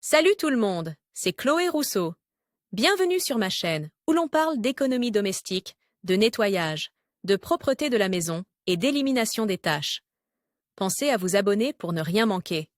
Salut tout le monde, c'est Chloé Rousseau. Bienvenue sur ma chaîne où l'on parle d'économie domestique, de nettoyage, de propreté de la maison et d'élimination des tâches. Pensez à vous abonner pour ne rien manquer.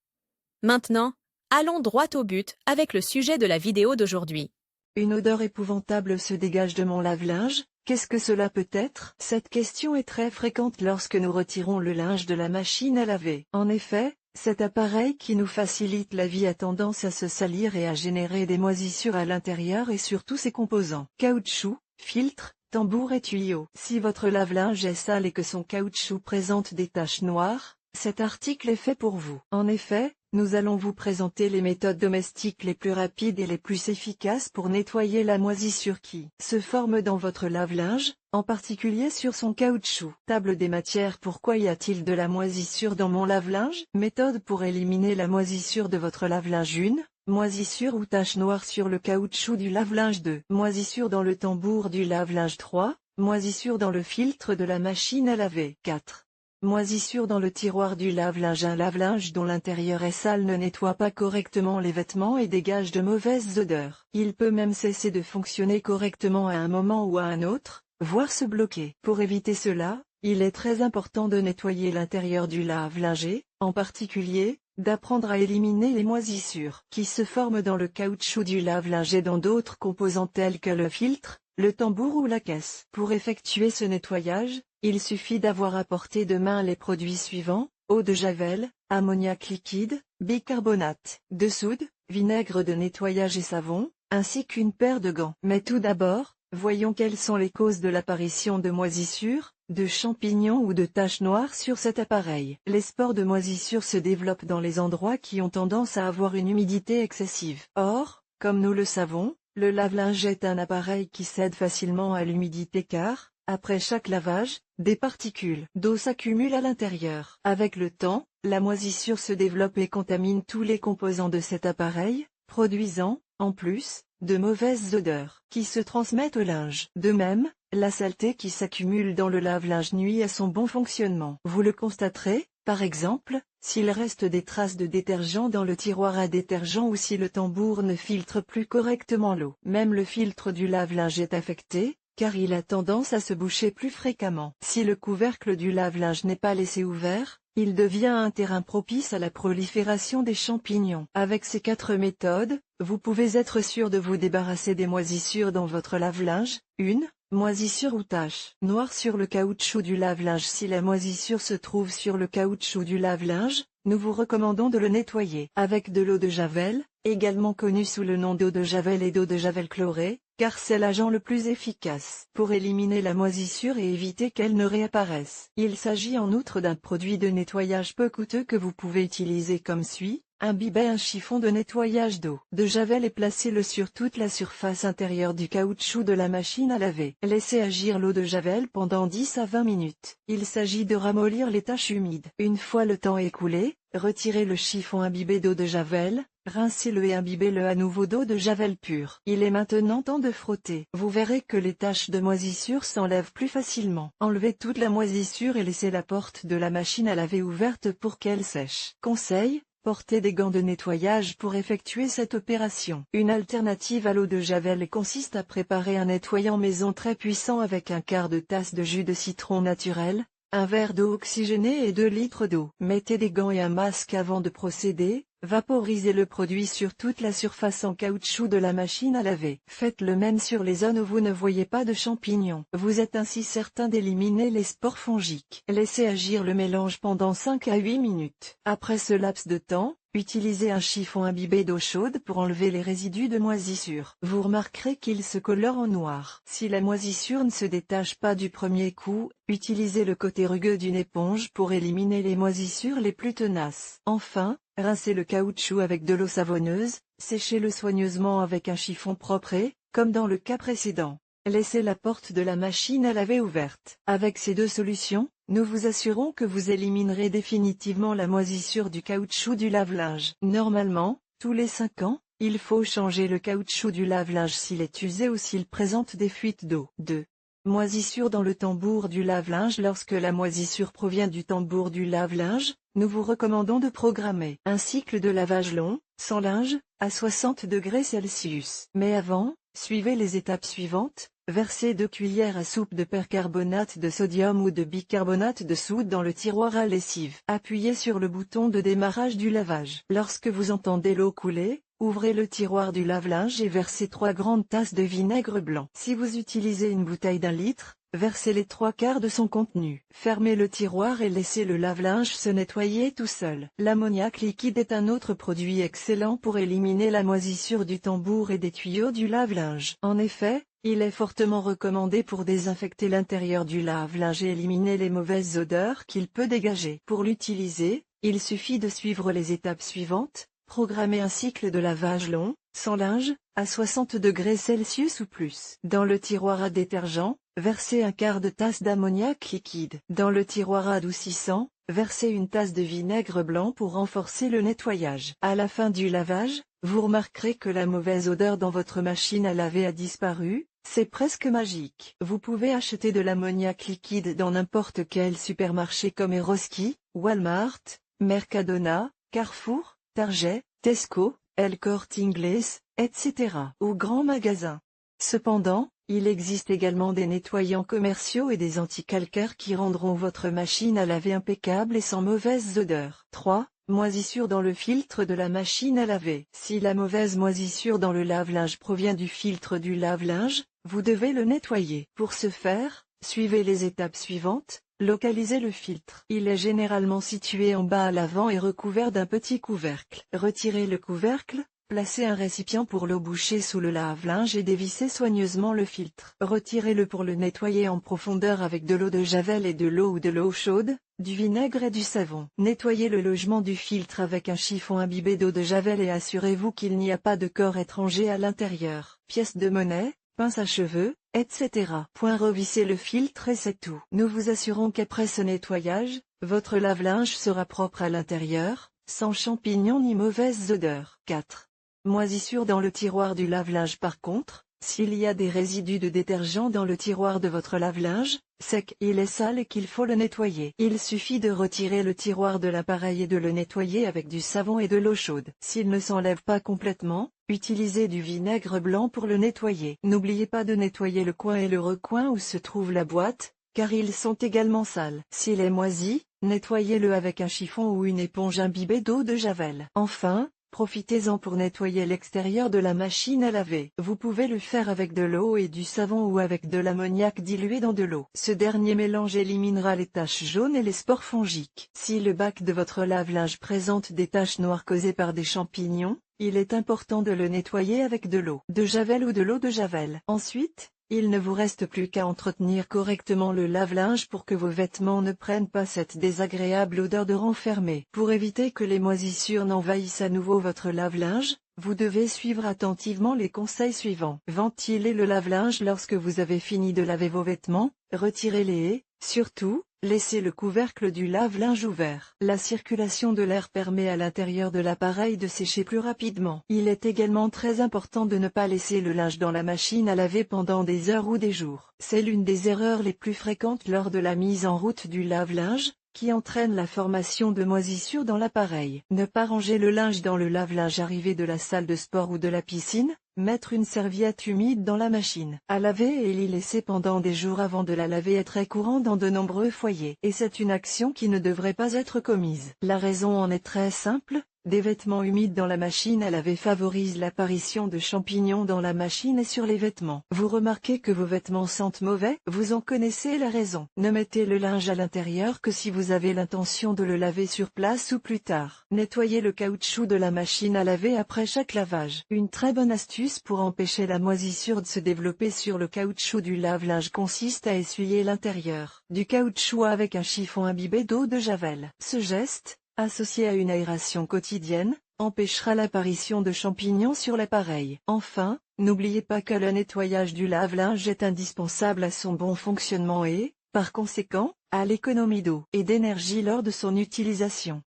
Maintenant, allons droit au but avec le sujet de la vidéo d'aujourd'hui. Une odeur épouvantable se dégage de mon lave-linge, qu'est-ce que cela peut être? Cette question est très fréquente lorsque nous retirons le linge de la machine à laver. En effet, cet appareil qui nous facilite la vie a tendance à se salir et à générer des moisissures à l'intérieur et sur tous ses composants. Caoutchouc, filtre, tambour et tuyaux. Si votre lave-linge est sale et que son caoutchouc présente des taches noires, cet article est fait pour vous. En effet, nous allons vous présenter les méthodes domestiques les plus rapides et les plus efficaces pour nettoyer la moisissure qui se forme dans votre lave-linge, en particulier sur son caoutchouc. Table des matières. Pourquoi y a-t-il de la moisissure dans mon lave-linge? Méthode pour éliminer la moisissure de votre lave-linge. 1. Moisissure ou tache noire sur le caoutchouc du lave-linge. 2. Moisissure dans le tambour du lave-linge. 3. Moisissure dans le filtre de la machine à laver. 4. Moisissure dans le tiroir du lave-linge. Un lave-linge dont l'intérieur est sale ne nettoie pas correctement les vêtements et dégage de mauvaises odeurs. Il peut même cesser de fonctionner correctement à un moment ou à un autre, voire se bloquer. Pour éviter cela, il est très important de nettoyer l'intérieur du lave-linge et, en particulier, d'apprendre à éliminer les moisissures qui se forment dans le caoutchouc du lave-linge et dans d'autres composants tels que le filtre, le tambour ou la caisse. Pour effectuer ce nettoyage, il suffit d'avoir à portée de main les produits suivants: eau de javel, ammoniac liquide, bicarbonate de soude, vinaigre de nettoyage et savon, ainsi qu'une paire de gants. Mais tout d'abord, voyons quelles sont les causes de l'apparition de moisissures, de champignons ou de taches noires sur cet appareil. Les spores de moisissure se développent dans les endroits qui ont tendance à avoir une humidité excessive. Or, comme nous le savons, le lave-linge est un appareil qui cède facilement à l'humidité car, après chaque lavage, des particules d'eau s'accumulent à l'intérieur. Avec le temps, la moisissure se développe et contamine tous les composants de cet appareil, produisant, en plus, de mauvaises odeurs qui se transmettent au linge. De même, la saleté qui s'accumule dans le lave-linge nuit à son bon fonctionnement. Vous le constaterez, par exemple, s'il reste des traces de détergent dans le tiroir à détergent ou si le tambour ne filtre plus correctement l'eau. Même le filtre du lave-linge est affecté, car il a tendance à se boucher plus fréquemment. Si le couvercle du lave-linge n'est pas laissé ouvert, il devient un terrain propice à la prolifération des champignons. Avec ces 4 méthodes, vous pouvez être sûr de vous débarrasser des moisissures dans votre lave-linge. 1. Moisissure ou tache noire sur le caoutchouc du lave-linge. Si la moisissure se trouve sur le caoutchouc du lave-linge, nous vous recommandons de le nettoyer avec de l'eau de javel, également connue sous le nom d'eau de javel et d'eau de javel chlorée, car c'est l'agent le plus efficace pour éliminer la moisissure et éviter qu'elle ne réapparaisse. Il s'agit en outre d'un produit de nettoyage peu coûteux que vous pouvez utiliser comme suit. Imbibez un chiffon de nettoyage d'eau de javel et placez-le sur toute la surface intérieure du caoutchouc de la machine à laver. Laissez agir l'eau de javel pendant 10 à 20 minutes. Il s'agit de ramollir les taches humides. Une fois le temps écoulé, retirez le chiffon imbibé d'eau de javel, rincez-le et imbibez-le à nouveau d'eau de javel pure. Il est maintenant temps de frotter. Vous verrez que les taches de moisissure s'enlèvent plus facilement. Enlevez toute la moisissure et laissez la porte de la machine à laver ouverte pour qu'elle sèche. Conseil: portez des gants de nettoyage pour effectuer cette opération. Une alternative à l'eau de javel consiste à préparer un nettoyant maison très puissant avec un quart de tasse de jus de citron naturel, un verre d'eau oxygénée et 2 litres d'eau. Mettez des gants et un masque avant de procéder. Vaporisez le produit sur toute la surface en caoutchouc de la machine à laver. Faites le même sur les zones où vous ne voyez pas de champignons. Vous êtes ainsi certain d'éliminer les spores fongiques. Laissez agir le mélange pendant 5 à 8 minutes. Après ce laps de temps, utilisez un chiffon imbibé d'eau chaude pour enlever les résidus de moisissure. Vous remarquerez qu'il se colore en noir. Si la moisissure ne se détache pas du premier coup, utilisez le côté rugueux d'une éponge pour éliminer les moisissures les plus tenaces. Enfin, rincez le caoutchouc avec de l'eau savonneuse, séchez-le soigneusement avec un chiffon propre et, comme dans le cas précédent, laissez la porte de la machine à laver ouverte. Avec ces 2 solutions, nous vous assurons que vous éliminerez définitivement la moisissure du caoutchouc du lave-linge. Normalement, tous les 5 ans, il faut changer le caoutchouc du lave-linge s'il est usé ou s'il présente des fuites d'eau. 2. Moisissure dans le tambour du lave-linge. Lorsque la moisissure provient du tambour du lave-linge, nous vous recommandons de programmer un cycle de lavage long, sans linge, à 60 degrés Celsius. Mais avant, suivez les étapes suivantes. Versez 2 cuillères à soupe de percarbonate de sodium ou de bicarbonate de soude dans le tiroir à lessive. Appuyez sur le bouton de démarrage du lavage. Lorsque vous entendez l'eau couler, ouvrez le tiroir du lave-linge et versez 3 grandes tasses de vinaigre blanc. Si vous utilisez une bouteille d'1 litre, versez les 3/4 de son contenu. Fermez le tiroir et laissez le lave-linge se nettoyer tout seul. L'ammoniac liquide est un autre produit excellent pour éliminer la moisissure du tambour et des tuyaux du lave-linge. En effet, il est fortement recommandé pour désinfecter l'intérieur du lave-linge et éliminer les mauvaises odeurs qu'il peut dégager. Pour l'utiliser, il suffit de suivre les étapes suivantes. Programmez un cycle de lavage long, sans linge, à 60 degrés Celsius ou plus. Dans le tiroir à détergent, versez 1/4 de tasse d'ammoniac liquide. Dans le tiroir adoucissant, versez 1 tasse de vinaigre blanc pour renforcer le nettoyage. À la fin du lavage, vous remarquerez que la mauvaise odeur dans votre machine à laver a disparu. C'est presque magique. Vous pouvez acheter de l'ammoniac liquide dans n'importe quel supermarché comme Eroski, Walmart, Mercadona, Carrefour, Target, Tesco, El Corte Inglés, etc. ou grands magasins. Cependant, il existe également des nettoyants commerciaux et des anticalcaires qui rendront votre machine à laver impeccable et sans mauvaise odeur. 3. Moisissure dans le filtre de la machine à laver. Si la mauvaise moisissure dans le lave-linge provient du filtre du lave-linge, vous devez le nettoyer. Pour ce faire, suivez les étapes suivantes. Localisez le filtre. Il est généralement situé en bas à l'avant et recouvert d'un petit couvercle. Retirez le couvercle, placez un récipient pour l'eau bouchée sous le lave-linge et dévissez soigneusement le filtre. Retirez-le pour le nettoyer en profondeur avec de l'eau de javel et de l'eau ou de l'eau chaude, du vinaigre et du savon. Nettoyez le logement du filtre avec un chiffon imbibé d'eau de javel et assurez-vous qu'il n'y a pas de corps étranger à l'intérieur. Pièces de monnaie, pince à cheveux, etc. Revissez le filtre et c'est tout. Nous vous assurons qu'après ce nettoyage, votre lave-linge sera propre à l'intérieur, sans champignons ni mauvaise odeur. 4. Moisissure dans le tiroir du lave-linge. Par contre, s'il y a des résidus de détergent dans le tiroir de votre lave-linge, c'est qu'il est sale et qu'il faut le nettoyer. Il suffit de retirer le tiroir de l'appareil et de le nettoyer avec du savon et de l'eau chaude. S'il ne s'enlève pas complètement, utilisez du vinaigre blanc pour le nettoyer. N'oubliez pas de nettoyer le coin et le recoin où se trouve la boîte, car ils sont également sales. S'il est moisi, nettoyez-le avec un chiffon ou une éponge imbibée d'eau de javel. Enfin, profitez-en pour nettoyer l'extérieur de la machine à laver. Vous pouvez le faire avec de l'eau et du savon ou avec de l'ammoniac dilué dans de l'eau. Ce dernier mélange éliminera les taches jaunes et les spores fongiques. Si le bac de votre lave-linge présente des taches noires causées par des champignons, il est important de le nettoyer avec de l'eau de javel ou de l'eau de javel. Ensuite, il ne vous reste plus qu'à entretenir correctement le lave-linge pour que vos vêtements ne prennent pas cette désagréable odeur de renfermé. Pour éviter que les moisissures n'envahissent à nouveau votre lave-linge, vous devez suivre attentivement les conseils suivants. Ventilez le lave-linge lorsque vous avez fini de laver vos vêtements, retirez-les et, surtout, laissez le couvercle du lave-linge ouvert. La circulation de l'air permet à l'intérieur de l'appareil de sécher plus rapidement. Il est également très important de ne pas laisser le linge dans la machine à laver pendant des heures ou des jours. C'est l'une des erreurs les plus fréquentes lors de la mise en route du lave-linge, qui entraîne la formation de moisissures dans l'appareil. Ne pas ranger le linge dans le lave-linge arrivé de la salle de sport ou de la piscine. Mettre une serviette humide dans la machine à laver et l'y laisser pendant des jours avant de la laver est très courant dans de nombreux foyers. Et c'est une action qui ne devrait pas être commise. La raison en est très simple. Des vêtements humides dans la machine à laver favorisent l'apparition de champignons dans la machine et sur les vêtements. Vous remarquez que vos vêtements sentent mauvais? Vous en connaissez la raison. Ne mettez le linge à l'intérieur que si vous avez l'intention de le laver sur place ou plus tard. Nettoyez le caoutchouc de la machine à laver après chaque lavage. Une très bonne astuce pour empêcher la moisissure de se développer sur le caoutchouc du lave-linge consiste à essuyer l'intérieur du caoutchouc avec un chiffon imbibé d'eau de javel. Ce geste, associé à une aération quotidienne, empêchera l'apparition de champignons sur l'appareil. Enfin, n'oubliez pas que le nettoyage du lave-linge est indispensable à son bon fonctionnement et, par conséquent, à l'économie d'eau et d'énergie lors de son utilisation.